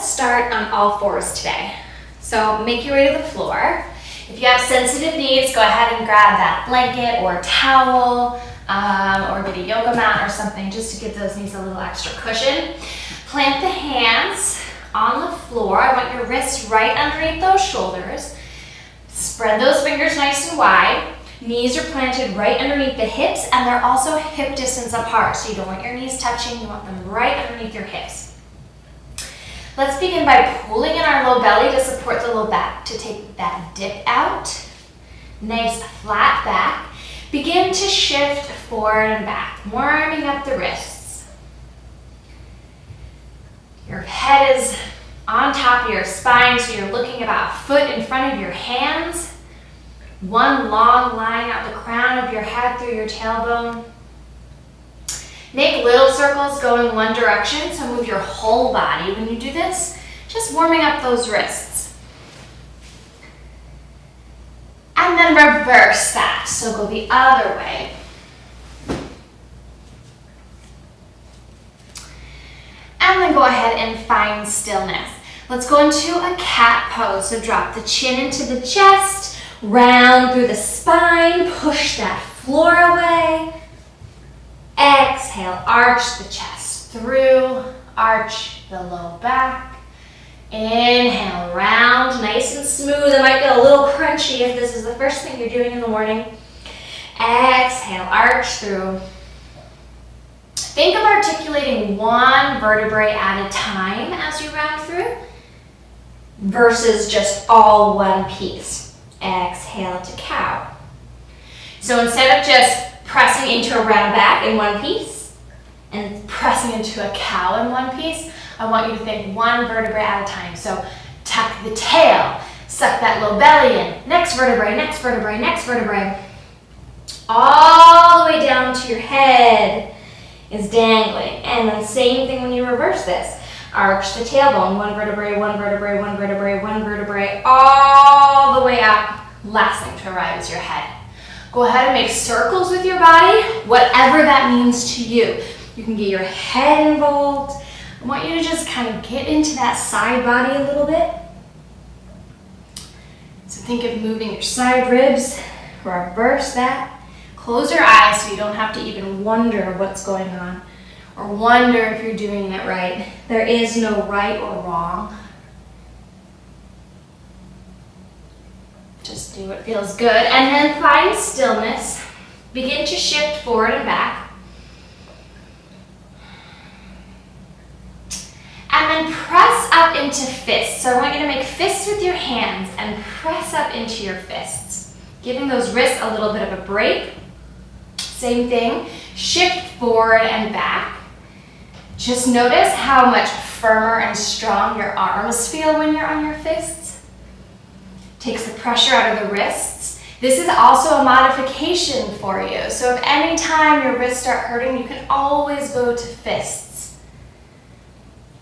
let's start on all fours today. So make your way to the floor. If you have sensitive knees, go ahead and grab that blanket or towel, or get a yoga mat or something just to give those knees a little extra cushion. Plant the hands on the floor. I want your wrists right underneath those shoulders. Spread those fingers nice and wide. Knees are planted right underneath the hips, and they're also hip distance apart. So you don't want your knees touching, you want them right underneath your hips. Let's begin by pulling in our low belly to support the low back, to take that dip out. Nice flat back. Begin to shift forward and back, warming up the wrists. Your head is on top of your spine, so you're looking about a foot in front of your hands. One long line out the crown of your head through your tailbone. Make little circles going one direction, so move your whole body when you do this, just warming up those wrists. And then reverse that, so go the other way. And then go ahead and find stillness. Let's go into a cat pose, so drop the chin into the chest, round through the spine, push that floor away. Exhale, arch the chest through, arch the low back. Inhale, round, nice and smooth. It might get a little crunchy if this is the first thing you're doing in the morning. Exhale, arch through. Think of articulating one vertebrae at a time as you round through versus just all one piece. Exhale to cow. So instead of just pressing into a round back in one piece and pressing into a cow in one piece, I want you to think one vertebrae at a time. So tuck the tail, suck that low belly in, next vertebrae, next vertebrae, next vertebrae. All the way down to your head is dangling. And then same thing when you reverse this. Arch the tailbone, one vertebrae, one vertebrae, one vertebrae, one vertebrae, all the way up. Last thing to arrive is your head. Go ahead and make circles with your body, whatever that means to you. You can get your head involved. I want you to just kind of get into that side body a little bit. So think of moving your side ribs, reverse that. Close your eyes so you don't have to even wonder what's going on or wonder if you're doing it right. There is no right or wrong. Just do what feels good, and then find stillness. Begin to shift forward and back. And then press up into fists. So I want you to make fists with your hands and press up into your fists. Giving those wrists a little bit of a break. Same thing, shift forward and back. Just notice how much firmer and strong your arms feel when you're on your fists. Takes the pressure out of the wrists. This is also a modification for you. So if any time your wrists start hurting, you can always go to fists.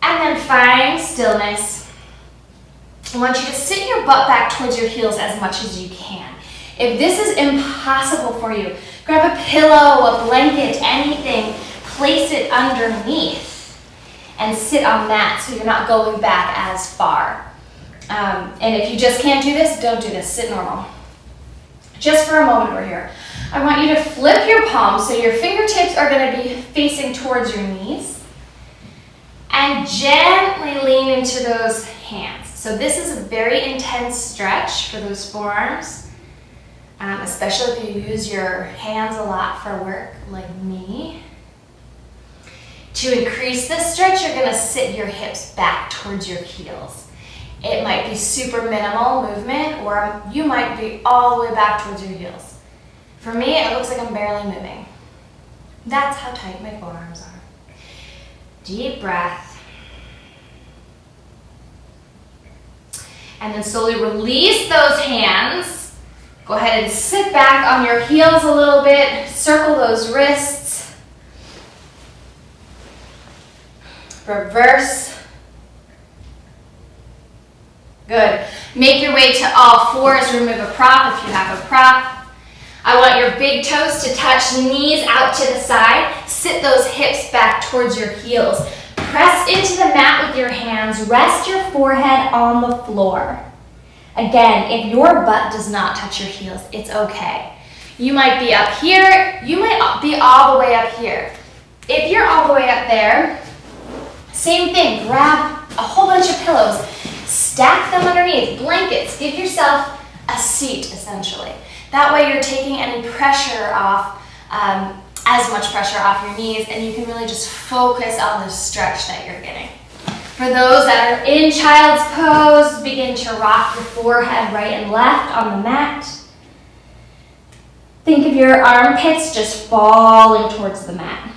And then find stillness. I want you to sit your butt back towards your heels as much as you can. If this is impossible for you, grab a pillow, a blanket, anything, place it underneath and sit on that so you're not going back as far. And if you just can't do this, don't do this. Sit normal. Just for a moment we're here. I want you to flip your palms so your fingertips are going to be facing towards your knees. And gently lean into those hands. So this is a very intense stretch for those forearms, especially if you use your hands a lot for work like me. To increase this stretch, you're going to sit your hips back towards your heels. It might be super minimal movement, or you might be all the way back towards your heels. For me, it looks like I'm barely moving. That's how tight my forearms are. Deep breath. And then slowly release those hands. Go ahead and sit back on your heels a little bit. Circle those wrists. Reverse. Good. Make your way to all fours. Remove a prop if you have a prop. I want your big toes to touch, knees out to the side. Sit those hips back towards your heels. press into the mat with your hands. Rest your forehead on the floor. Again, if your butt does not touch your heels, it's okay. You might be up here. You might be all the way up here. If you're all the way up there, same thing. Grab a whole bunch of pillows. Stack them underneath. Blankets. Give yourself a seat, essentially. That way you're taking any pressure off, as much pressure off your knees, and you can really just focus on the stretch that you're getting. For those that are in child's pose, begin to rock your forehead right and left on the mat. Think of your armpits just falling towards the mat.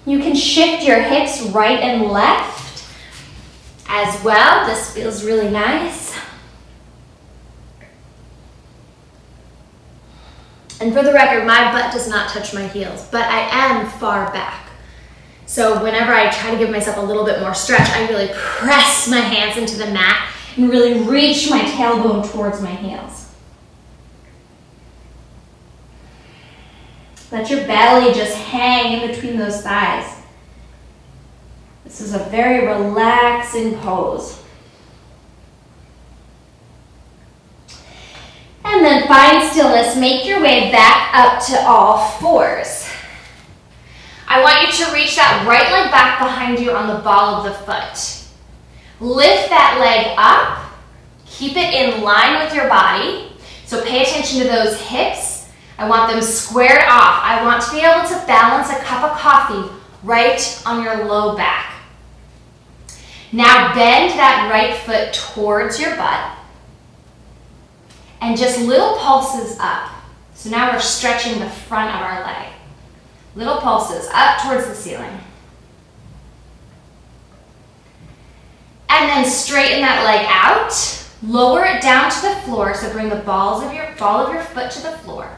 You can shift your hips right and left as well. This feels really nice. And for the record, my butt does not touch my heels, but I am far back. So whenever I try to give myself a little bit more stretch, I really press my hands into the mat and really reach my tailbone towards my heels. Let your belly just hang in between those thighs. This is a very relaxing pose. And then find stillness. Make your way back up to all fours. I want you to reach that right leg back behind you on the ball of the foot. Lift that leg up. Keep it in line with your body. So pay attention to those hips. I want them squared off. I want to be able to balance a cup of coffee right on your low back. Now bend that right foot towards your butt. And just little pulses up. So now we're stretching the front of our leg. Little pulses up towards the ceiling. And then straighten that leg out. Lower it down to the floor. So bring the ball of your foot to the floor.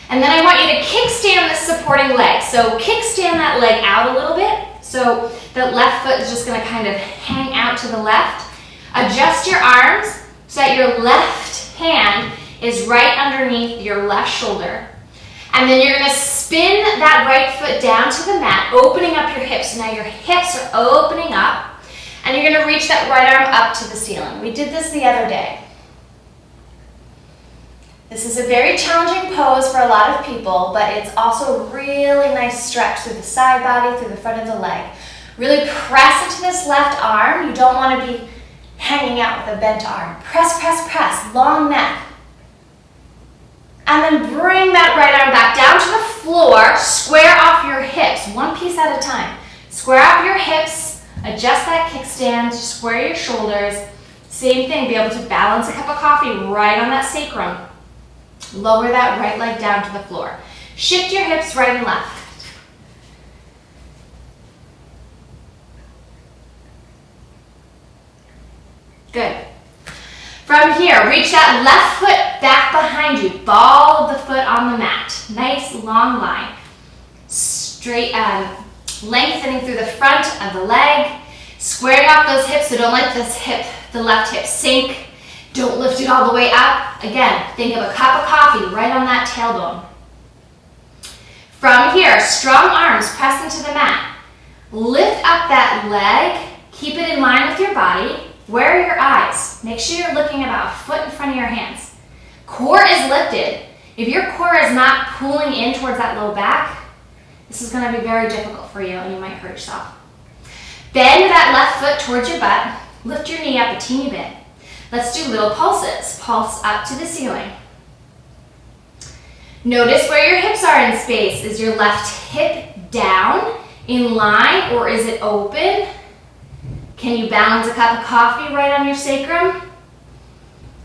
And then I want you to kickstand this supporting leg. So kickstand that leg out a little bit. So the left foot is just going to kind of hang out to the left. Adjust your arms so that your left hand is right underneath your left shoulder. And then you're going to spin that right foot down to the mat, opening up your hips. Now your hips are opening up, and you're going to reach that right arm up to the ceiling. We did this the other day. This is a very challenging pose for a lot of people, but it's also a really nice stretch through the side body, through the front of the leg. Really press into this left arm. You don't want to be hanging out with a bent arm. Press, press, press, long neck. And then bring that right arm back down to the floor. Square off your hips, one piece at a time. Square off your hips, adjust that kickstand, square your shoulders. Same thing, be able to balance a cup of coffee right on that sacrum. Lower that right leg down to the floor. Shift your hips right and left. Good. From here, reach that left foot back behind you. Ball of the foot on the mat. Nice long line. Straight, lengthening through the front of the leg. Squaring off those hips, so don't let the left hip sink. Don't lift it all the way up. Again, think of a cup of coffee right on that tailbone. From here, strong arms press into the mat. Lift up that leg. Keep it in line with your body. Where are your eyes? Make sure you're looking about a foot in front of your hands. Core is lifted. If your core is not pulling in towards that low back, this is going to be very difficult for you and you might hurt yourself. Bend that left foot towards your butt. Lift your knee up a teeny bit. Let's do little pulses. Pulse up to the ceiling. Notice where your hips are in space. Is your left hip down, in line, or is it open? Can you balance a cup of coffee right on your sacrum?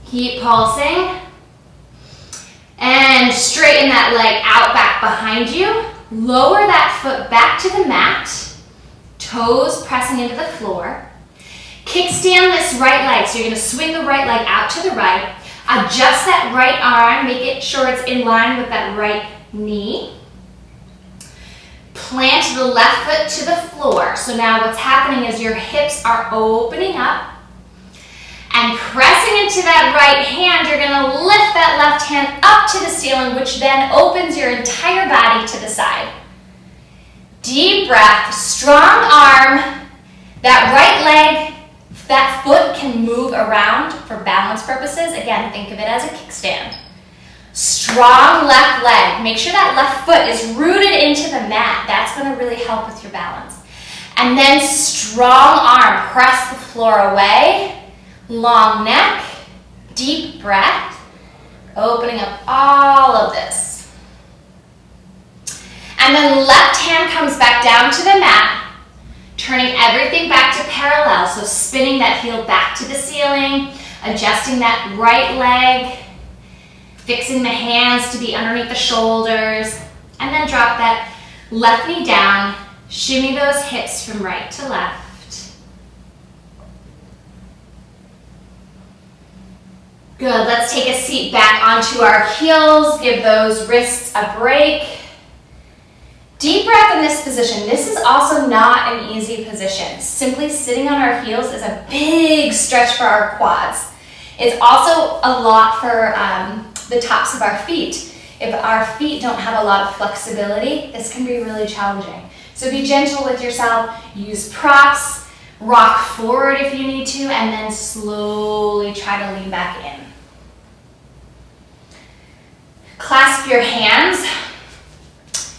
Keep pulsing. And straighten that leg out back behind you. Lower that foot back to the mat. Toes pressing into the floor. Kickstand this right leg. So you're going to swing the right leg out to the right. Adjust that right arm. Make sure it's in line with that right knee. Plant the left foot to the floor. So now what's happening is your hips are opening up. And pressing into that right hand, you're going to lift that left hand up to the ceiling, which then opens your entire body to the side. Deep breath, strong arm, That right leg, that foot can move around for balance purposes. Again, think of it as a kickstand. Strong left leg. Make sure that left foot is rooted into the mat. That's going to really help with your balance. And then strong arm. Press the floor away. Long neck. Deep breath. Opening up all of this. And then left hand comes back down to the mat. Turning everything back to parallel. So spinning that heel back to the ceiling. Adjusting that right leg. Fixing the hands to be underneath the shoulders, and then drop that left knee down, shimmy those hips from right to left. Good, let's take a seat back onto our heels, give those wrists a break. Deep breath in this position. This is also not an easy position. Simply sitting on our heels is a big stretch for our quads. It's also a lot for the tops of our feet. If our feet don't have a lot of flexibility, this can be really challenging. So be gentle with yourself, use props, rock forward if you need to, and then slowly try to lean back in. Clasp your hands,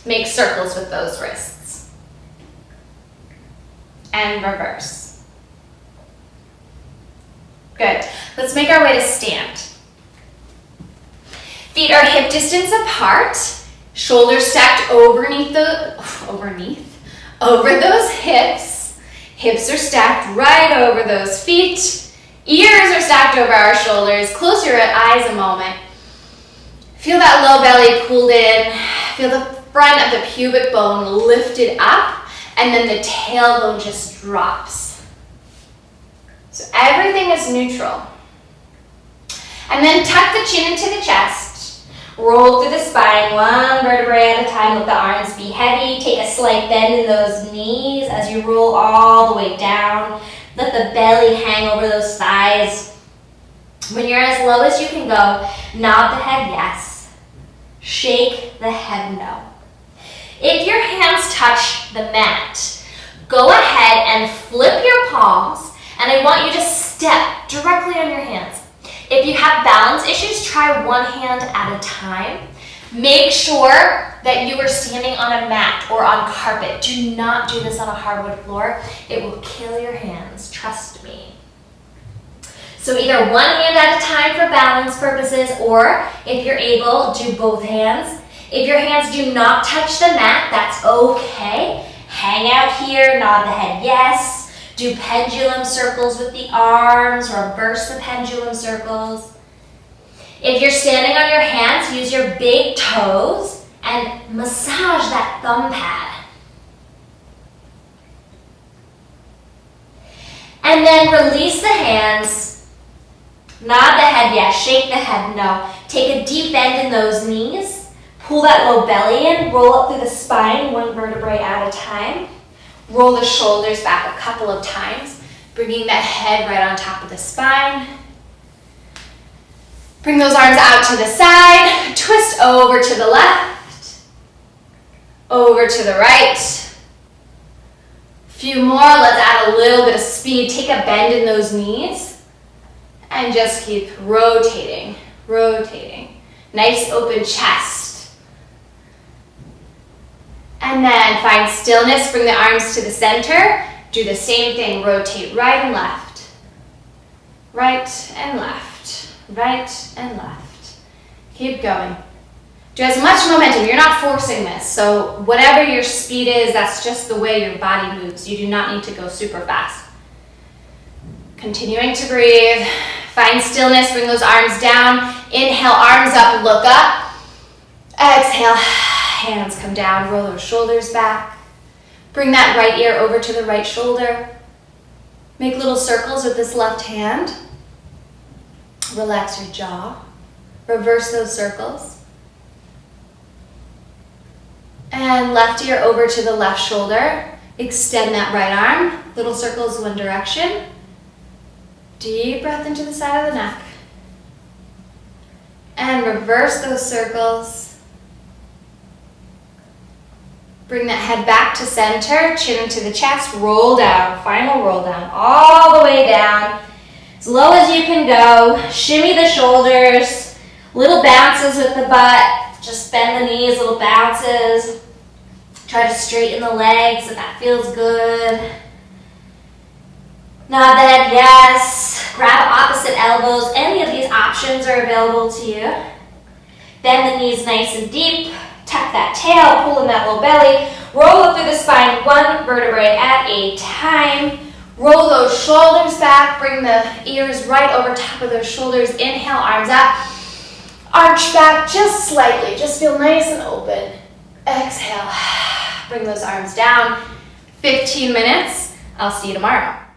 make circles with those wrists, and reverse. Good, let's make our way to stand. Feet are hip distance apart, shoulders stacked over those hips. Hips are stacked right over those feet. Ears are stacked over our shoulders. Close your eyes a moment. Feel that low belly pulled in. Feel the front of the pubic bone lifted up, and then the tailbone just drops. So everything is neutral. And then tuck the chin into the chest. Roll through the spine, one vertebrae at a time. Let the arms be heavy. Take a slight bend in those knees as you roll all the way down. Let the belly hang over those thighs. When you're as low as you can go, nod the head yes. Shake the head no. If your hands touch the mat, go ahead and flip your palms, and I want you to step directly on your hands. If you have balance issues, try one hand at a time. Make sure that you are standing on a mat or on carpet. Do not do this on a hardwood floor. It will kill your hands, trust me. So either one hand at a time for balance purposes, or if you're able, do both hands. If your hands do not touch the mat, that's okay. Hang out here, nod the head yes. Do pendulum circles with the arms, reverse the pendulum circles. If you're standing on your hands, use your big toes and massage that thumb pad. And then release the hands, nod the head yes, shake the head no. Take a deep bend in those knees, pull that low belly in, roll up through the spine, one vertebrae at a time. Roll the shoulders back a couple of times, bringing that head right on top of the spine. Bring those arms out to the side, twist over to the left, over to the right. Few more, let's add a little bit of speed. Take a bend in those knees and just keep rotating, rotating. Nice open chest. And then find stillness, bring the arms to the center. Do the same thing, rotate right and left. Right and left, right and left. Keep going. Do as much momentum, you're not forcing this. So whatever your speed is, that's just the way your body moves. You do not need to go super fast. Continuing to breathe. Find stillness, bring those arms down. Inhale, arms up, look up. Exhale. Hands come down, roll those shoulders back. Bring that right ear over to the right shoulder. Make little circles with this left hand. Relax your jaw. Reverse those circles. And left ear over to the left shoulder. Extend that right arm. Little circles one direction. Deep breath into the side of the neck. And reverse those circles. Bring that head back to center, chin into the chest, roll down, final roll down, all the way down. As low as you can go, shimmy the shoulders, little bounces with the butt, just bend the knees, little bounces. Try to straighten the legs if that feels good. Nod the head, yes. Grab opposite elbows. Any of these options are available to you. Bend the knees nice and deep. Tuck that tail, pull in that low belly. Roll up through the spine, one vertebrae at a time. Roll those shoulders back. Bring the ears right over top of those shoulders. Inhale, arms up. Arch back just slightly. Just feel nice and open. Exhale. Bring those arms down. 15 minutes. I'll see you tomorrow.